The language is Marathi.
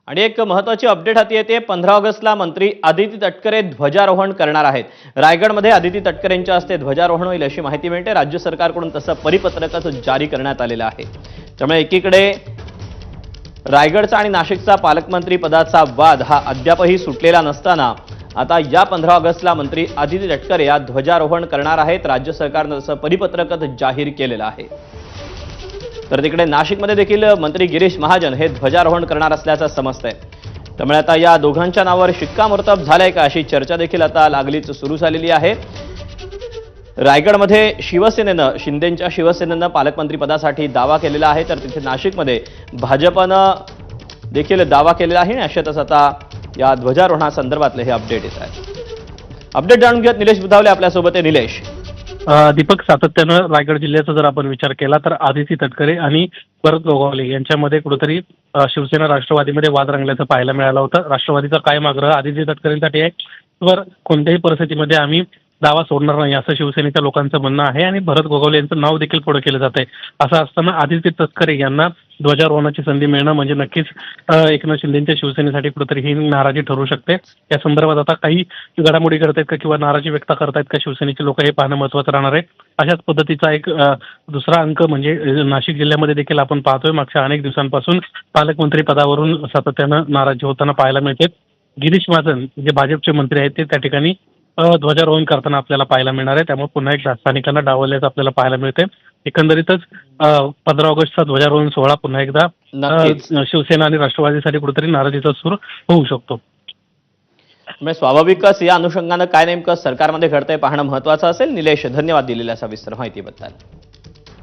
आणि एक महत्त्वाची अपडेट हाती येते। 15 ऑगस्टला मंत्री आदिती तटकरे ध्वजारोहण करणार आहेत। रायगडमध्ये आदिती तटकरेंच्या हस्ते ध्वजारोहण होईल अशी माहिती मिळते। राज्य सरकारकडून तसं परिपत्रकच जारी करण्यात आलेलं आहे। त्यामुळे एकीकडे रायगडचा आणि नाशिकचा पालकमंत्री पदाचा वाद हा अद्यापही सुटलेला नसताना आता या 15 ऑगस्टला मंत्री आदिती तटकरे या ध्वजारोहण करणार आहेत। राज्य सरकारने तसं परिपत्रकच जाहीर केलेलं आहे। तर तिकडे नाशिकमध्ये देखील मंत्री गिरीश महाजन हे ध्वजारोहण करणार असल्याचं समजतंय। त्यामुळे आता या दोघांच्या नावावर शिक्कामोर्तब झालंय का अशी चर्चा देखील आता लागलीच सुरू झालेली आहे। रायगडमध्ये शिंदेंच्या शिवसेनेनं पालकमंत्री पदासाठी दावा केलेला आहे, तर तिथे नाशिकमध्ये भाजपनं देखील दावा केलेला आहे। आणि अशातच आता या ध्वजारोहणासंदर्भातले हे अपडेट येत आहे। अपडेट जाणून घेत निलेश बुधावले आपल्यासोबत आहे। निलेश, दीपक, सातत्यानं रायगड जिल्ह्याचा जर आपण विचार केला तर आदिती तटकरे आणि भरत गोगावले यांच्यामध्ये कुठेतरी शिवसेना राष्ट्रवादीमध्ये वाद रंगल्याचं पाहायला मिळालं होतं। राष्ट्रवादीचा कायम आग्रह आदिती तटकरेंसाठी आहे, तर कोणत्याही परिस्थितीमध्ये आम्ही दावा सोडणार नाही असं शिवसेनेच्या लोकांचं म्हणणं आहे। आणि भरत गोगावले यांचं नाव देखील पुढे केलं जात आहे। असं असताना आदिती तटकरे यांना ध्वजारोहणाची संधी मिळणं म्हणजे नक्कीच एकनाथ शिंदेच्या शिवसेनेसाठी कुठेतरी ही नाराजी ठरू शकते। या संदर्भात आता काही घडामोडी करतायत का किंवा नाराजी व्यक्त करतायत का शिवसेनेचे लोक हे पाहणं महत्त्वाचं राहणार आहे। अशाच पद्धतीचा एक दुसरा अंक म्हणजे नाशिक जिल्ह्यामध्ये देखील आपण पाहतोय मागच्या अनेक दिवसांपासून पालकमंत्री पदावरून सातत्यानं नाराजी होताना पाहायला मिळते। गिरीश महाजन जे भाजपचे मंत्री आहेत ते त्या ठिकाणी ध्वजारोहण करताना आपल्याला पाहायला मिळणार आहे। त्यामुळे पुन्हा एकदा स्थानिकांना डावलल्याचं आपल्याला पाहायला मिळते। एकंदरीतच 15 ऑगस्टचा ध्वजारोहण सोहळा पुन्हा एकदा शिवसेना आणि राष्ट्रवादीसाठी कुठेतरी नाराजीचा सूर होऊ शकतो। स्वाभाविकच या अनुषंगानं काय नेमकं सरकारमध्ये घडतंय पाहणं महत्त्वाचं असेल। निलेश, धन्यवाद दिलेल्या सविस्तर माहितीबद्दल।